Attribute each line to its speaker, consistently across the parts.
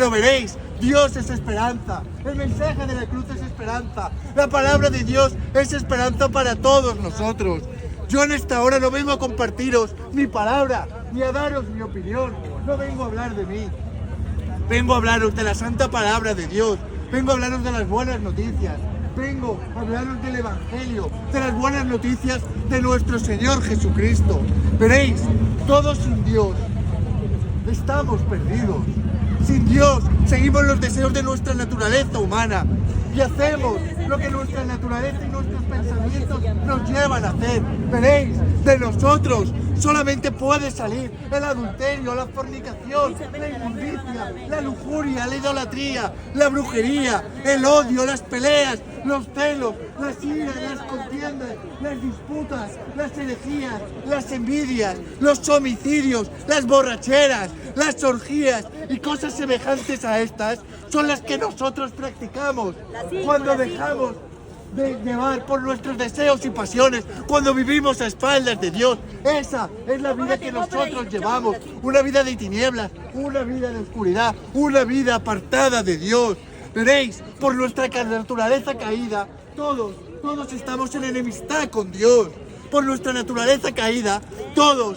Speaker 1: pero veréis, Dios es esperanza, el mensaje de la cruz es esperanza, la palabra de Dios es esperanza para todos nosotros. Yo en esta hora no vengo a compartiros mi palabra, ni a daros mi opinión, no vengo a hablar de mí, vengo a hablaros de la santa palabra de Dios, vengo a hablaros de las buenas noticias, vengo a hablaros del Evangelio, de las buenas noticias de nuestro Señor Jesucristo. Veréis, todos sin Dios estamos perdidos. Sin Dios seguimos los deseos de nuestra naturaleza humana y hacemos lo que nuestra naturaleza y nuestros pensamientos nos llevan a hacer. Veréis, de nosotros solamente puede salir el adulterio, la fornicación, la inmundicia, la lujuria, la idolatría, la brujería, el odio, las peleas, los celos, las iras, las contiendas, las disputas, las herejías, las envidias, los homicidios, las borracheras, las orgías y cosas semejantes a estas son las que nosotros practicamos cuando dejamos de llevar por nuestros deseos y pasiones, cuando vivimos a espaldas de Dios. Esa es la vida que nosotros llevamos, una vida de tinieblas, una vida de oscuridad, una vida apartada de Dios. Veréis, por nuestra naturaleza caída, todos estamos en enemistad con Dios. Por nuestra naturaleza caída, todos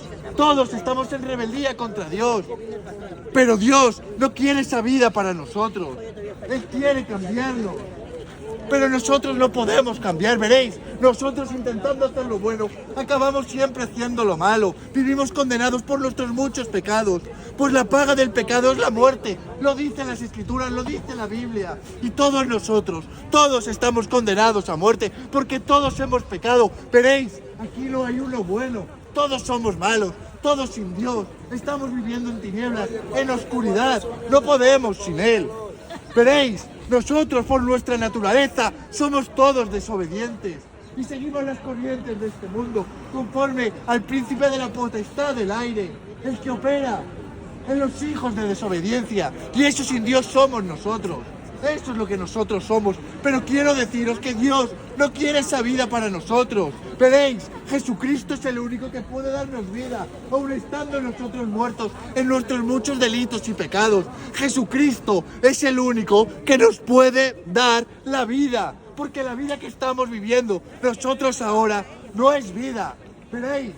Speaker 1: estamos en rebeldía contra Dios. Pero Dios no quiere esa vida para nosotros. Él quiere cambiarnos. Pero nosotros no podemos cambiar, veréis. Nosotros intentando hacer lo bueno, acabamos siempre haciendo lo malo. Vivimos condenados por nuestros muchos pecados. Pues la paga del pecado es la muerte. Lo dicen las Escrituras, lo dice la Biblia. Y todos nosotros, todos estamos condenados a muerte, porque todos hemos pecado. Veréis, aquí no hay uno bueno. Todos somos malos, todos sin Dios. Estamos viviendo en tinieblas, en oscuridad. No podemos sin Él. Veréis, nosotros por nuestra naturaleza somos todos desobedientes y seguimos las corrientes de este mundo conforme al príncipe de la potestad del aire, el que opera en los hijos de desobediencia, y eso sin Dios somos nosotros. Eso es lo que nosotros somos. Pero quiero deciros que Dios no quiere esa vida para nosotros. Veréis, Jesucristo es el único que puede darnos vida, aun estando nosotros muertos en nuestros muchos delitos y pecados. Jesucristo es el único que nos puede dar la vida, porque la vida que estamos viviendo nosotros ahora no es vida. Veréis,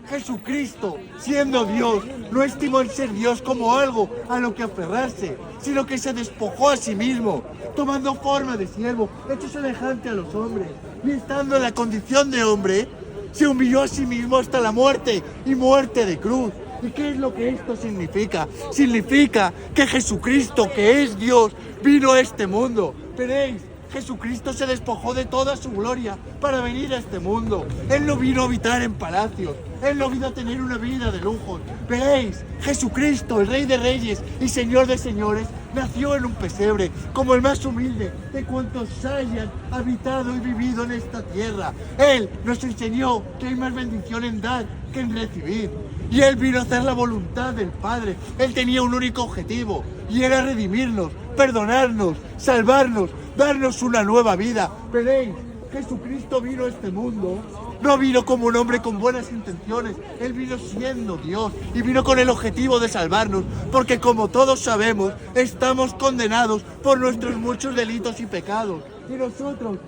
Speaker 1: Jesucristo, siendo Dios, no estimó el ser Dios como algo a lo que aferrarse, sino que se despojó a sí mismo, tomando forma de siervo, hecho semejante a los hombres, y estando en la condición de hombre, se humilló a sí mismo hasta la muerte, y muerte de cruz. ¿Y qué es lo que esto significa? Significa que Jesucristo, que es Dios, vino a este mundo. Veréis, Jesucristo se despojó de toda su gloria para venir a este mundo. Él no vino a habitar en palacios. Él no vino a tener una vida de lujos. Veréis, Jesucristo, el Rey de Reyes y Señor de Señores, nació en un pesebre, como el más humilde de cuantos hayan habitado y vivido en esta tierra. Él nos enseñó que hay más bendición en dar que en recibir. Y Él vino a hacer la voluntad del Padre. Él tenía un único objetivo, y era redimirnos, perdonarnos, salvarnos, darnos una nueva vida. Veréis, Jesucristo vino a este mundo, no vino como un hombre con buenas intenciones. Él vino siendo Dios y vino con el objetivo de salvarnos, porque como todos sabemos, estamos condenados por nuestros muchos delitos y pecados. Y nosotros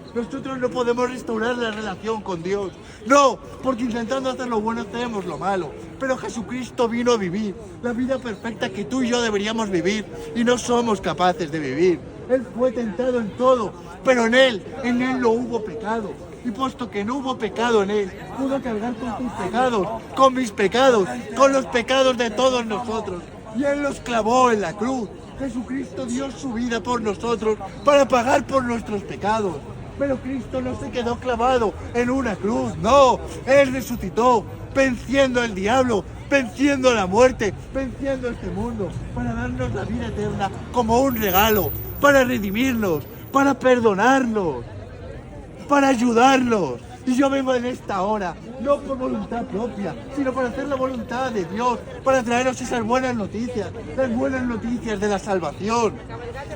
Speaker 1: no podemos restaurar la relación con Dios. No, porque intentando hacer lo bueno hacemos lo malo. Pero Jesucristo vino a vivir la vida perfecta que tú y yo deberíamos vivir y no somos capaces de vivir. Él fue tentado en todo, pero en Él no hubo pecado. Y puesto que no hubo pecado en Él, pudo cargar con tus pecados, con mis pecados, con los pecados de todos nosotros. Y Él los clavó en la cruz. Jesucristo dio su vida por nosotros para pagar por nuestros pecados. Pero Cristo no se quedó clavado en una cruz, no. Él resucitó, venciendo al diablo, venciendo la muerte, venciendo este mundo, para darnos la vida eterna como un regalo, para redimirnos, para perdonarnos, para ayudarnos. Y yo vengo en esta hora, no por voluntad propia, sino para hacer la voluntad de Dios, para traeros esas buenas noticias, las buenas noticias de la salvación.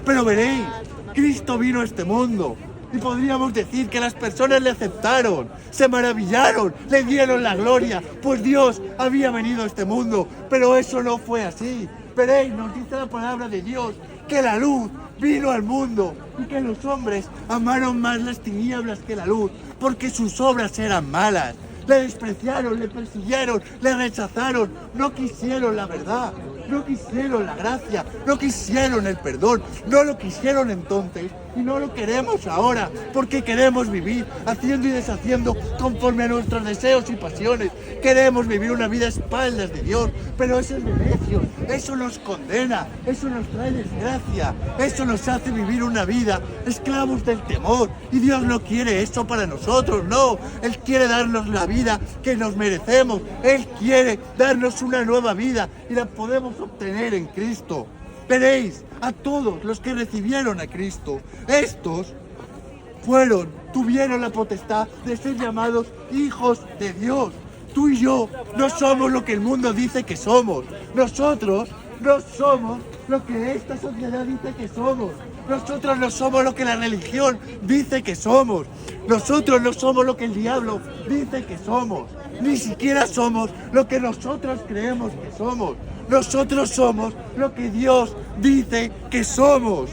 Speaker 1: Pero veréis, Cristo vino a este mundo, y podríamos decir que las personas le aceptaron, se maravillaron, le dieron la gloria, pues Dios había venido a este mundo. Pero eso no fue así. Veréis, nos dice la palabra de Dios, que la luz vino al mundo y que los hombres amaron más las tinieblas que la luz, porque sus obras eran malas. Le despreciaron, le persiguieron, le rechazaron, no quisieron la verdad, no quisieron la gracia, no quisieron el perdón, no lo quisieron entonces y no lo queremos ahora, porque queremos vivir haciendo y deshaciendo conforme a nuestros deseos y pasiones. Queremos vivir una vida a espaldas de Dios, pero eso es de necios, eso nos condena, eso nos trae desgracia, eso nos hace vivir una vida esclavos del temor. Y Dios no quiere eso para nosotros, no. Él quiere darnos la vida que nos merecemos, Él quiere darnos una nueva vida y la podemos obtener en Cristo. Veréis, a todos los que recibieron a Cristo, estos tuvieron la potestad de ser llamados hijos de Dios. Tú y yo no somos lo que el mundo dice que somos. Nosotros no somos lo que esta sociedad dice que somos. Nosotros no somos lo que la religión dice que somos. Nosotros no somos lo que el diablo dice que somos. Ni siquiera somos lo que nosotros creemos que somos. Nosotros somos lo que Dios dice que somos.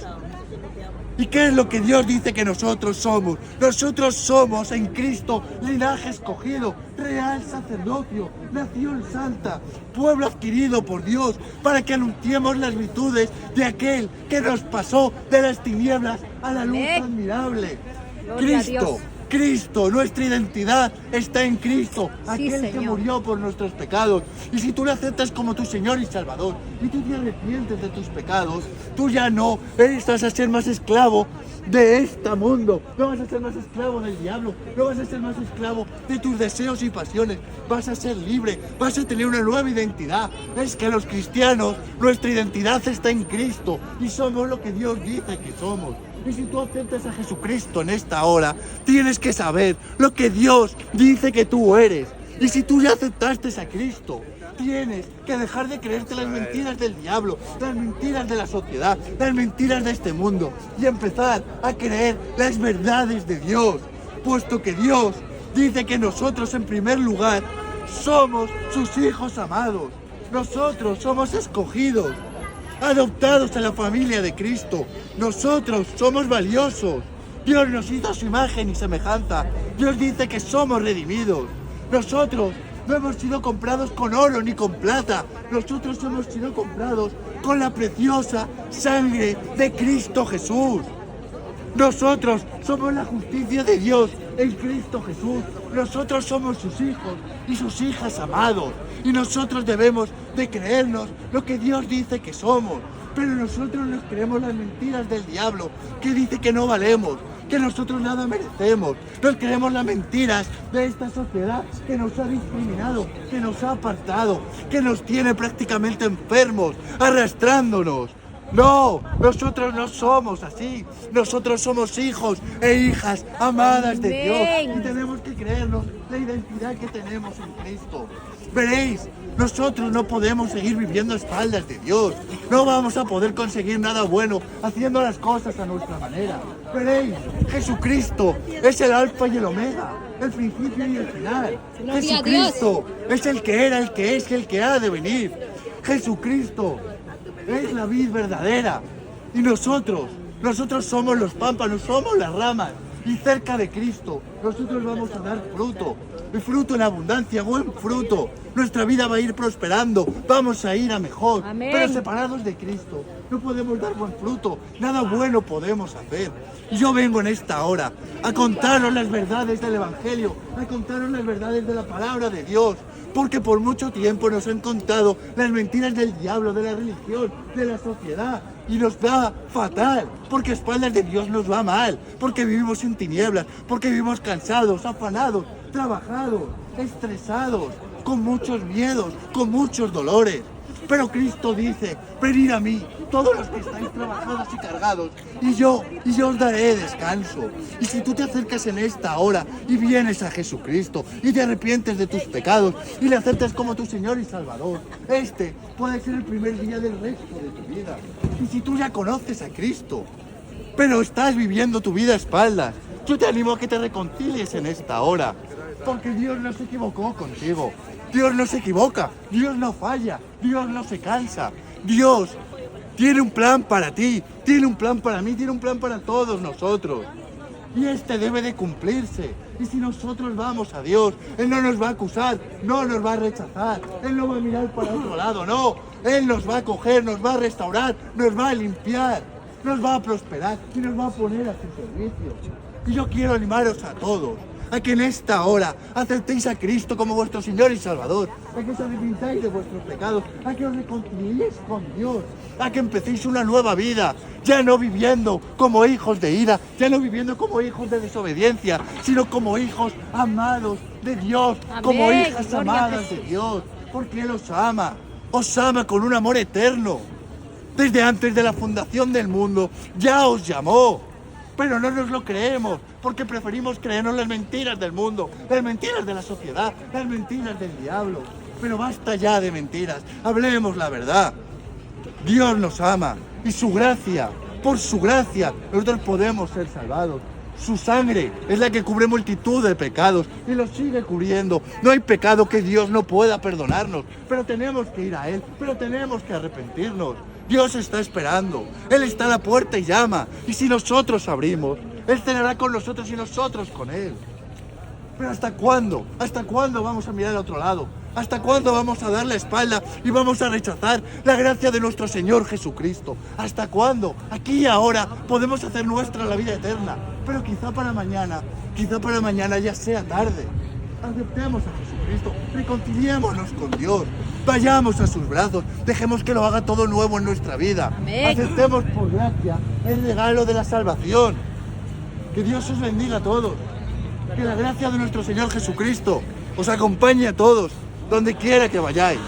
Speaker 1: ¿Y qué es lo que Dios dice que nosotros somos? Nosotros somos en Cristo linaje escogido, real sacerdocio, nación santa, pueblo adquirido por Dios, para que anunciemos las virtudes de aquel que nos pasó de las tinieblas a la luz admirable. Cristo, nuestra identidad está en Cristo, aquel que murió por nuestros pecados. Y si tú le aceptas como tu Señor y Salvador, y tú te arrepientes de tus pecados, tú ya no vas a ser más esclavo de este mundo, no vas a ser más esclavo del diablo, no vas a ser más esclavo de tus deseos y pasiones, vas a ser libre, vas a tener una nueva identidad. Es que los cristianos, nuestra identidad está en Cristo y somos lo que Dios dice que somos. Y si tú aceptas a Jesucristo en esta hora, tienes que saber lo que Dios dice que tú eres. Y si tú ya aceptaste a Cristo, tienes que dejar de creerte las mentiras del diablo, las mentiras de la sociedad, las mentiras de este mundo y empezar a creer las verdades de Dios, puesto que Dios dice que nosotros en primer lugar somos sus hijos amados. Nosotros somos escogidos, adoptados a la familia de Cristo. Nosotros somos valiosos. Dios nos hizo a su imagen y semejanza. Dios dice que somos redimidos. Nosotros no hemos sido comprados con oro ni con plata. Nosotros hemos sido comprados con la preciosa sangre de Cristo Jesús. Nosotros somos la justicia de Dios en Cristo Jesús. Nosotros somos sus hijos y sus hijas amados. Y nosotros debemos de creernos lo que Dios dice que somos. Pero nosotros nos creemos las mentiras del diablo, que dice que no valemos, que nosotros nada merecemos. Nos creemos las mentiras de esta sociedad que nos ha discriminado, que nos ha apartado, que nos tiene prácticamente enfermos, arrastrándonos. No, nosotros no somos así. Nosotros somos hijos e hijas amadas de Dios y tenemos que creernos la identidad que tenemos en Cristo. Veréis, nosotros no podemos seguir viviendo a espaldas de Dios. No vamos a poder conseguir nada bueno haciendo las cosas a nuestra manera. Veréis, Jesucristo es el alfa y el omega, el principio y el final. Jesucristo es el que era, el que es y el que ha de venir. Jesucristo es la vid verdadera. Y nosotros somos los pámpanos, somos las ramas. Y cerca de Cristo, nosotros vamos a dar fruto. Y fruto en abundancia, buen fruto. Nuestra vida va a ir prosperando, vamos a ir a mejor. Amén. Pero separados de Cristo, no podemos dar buen fruto. Nada bueno podemos hacer. Y yo vengo en esta hora a contaros las verdades del Evangelio, a contaros las verdades de la palabra de Dios. Porque por mucho tiempo nos han contado las mentiras del diablo, de la religión, de la sociedad. Y nos va fatal, porque a espaldas de Dios nos va mal. Porque vivimos en tinieblas, porque vivimos cansados, afanados, trabajados, estresados, con muchos miedos, con muchos dolores. Pero Cristo dice, venid a mí, todos los que estáis trabajados y cargados, y yo os daré descanso. Y si tú te acercas en esta hora y vienes a Jesucristo y te arrepientes de tus pecados y le aceptas como tu Señor y Salvador, este puede ser el primer día del resto de tu vida. Y si tú ya conoces a Cristo, pero estás viviendo tu vida a espaldas, yo te animo a que te reconcilies en esta hora, porque Dios no se equivocó contigo. Dios no se equivoca, Dios no falla, Dios no se cansa. Dios tiene un plan para ti, tiene un plan para mí, tiene un plan para todos nosotros. Y este debe de cumplirse. Y si nosotros vamos a Dios, Él no nos va a acusar, no nos va a rechazar, Él no va a mirar para otro lado, no. Él nos va a coger, nos va a restaurar, nos va a limpiar, nos va a prosperar y nos va a poner a su servicio. Y yo quiero animaros a todos a que en esta hora aceptéis a Cristo como vuestro Señor y Salvador, a que os arrepentáis de vuestros pecados, a que os reconciliéis con Dios, a que empecéis una nueva vida, ya no viviendo como hijos de ira, ya no viviendo como hijos de desobediencia, sino como hijos amados de Dios,
Speaker 2: Amén.
Speaker 1: como hijas
Speaker 2: Gloria
Speaker 1: amadas de Dios, porque Él os ama con un amor eterno. Desde antes de la fundación del mundo ya os llamó. Pero no nos lo creemos, porque preferimos creernos las mentiras del mundo, las mentiras de la sociedad, las mentiras del diablo. Pero basta ya de mentiras, hablemos la verdad. Dios nos ama y su gracia, por su gracia, nosotros podemos ser salvados. Su sangre es la que cubre multitud de pecados y los sigue cubriendo. No hay pecado que Dios no pueda perdonarnos, pero tenemos que ir a Él, pero tenemos que arrepentirnos. Dios está esperando, Él está a la puerta y llama. Y si nosotros abrimos, Él cenará con nosotros y nosotros con Él. Pero ¿hasta cuándo? ¿Hasta cuándo vamos a mirar al otro lado? ¿Hasta cuándo vamos a dar la espalda y vamos a rechazar la gracia de nuestro Señor Jesucristo? ¿Hasta cuándo? Aquí y ahora podemos hacer nuestra la vida eterna. Pero quizá para mañana ya sea tarde. Aceptemos a Jesucristo, reconciliémonos con Dios, vayamos a sus brazos, dejemos que lo haga todo nuevo en nuestra vida.
Speaker 2: Amén.
Speaker 1: Aceptemos por gracia el regalo de la salvación. Que Dios os bendiga a todos. Que la gracia de nuestro Señor Jesucristo os acompañe a todos, donde quiera que vayáis.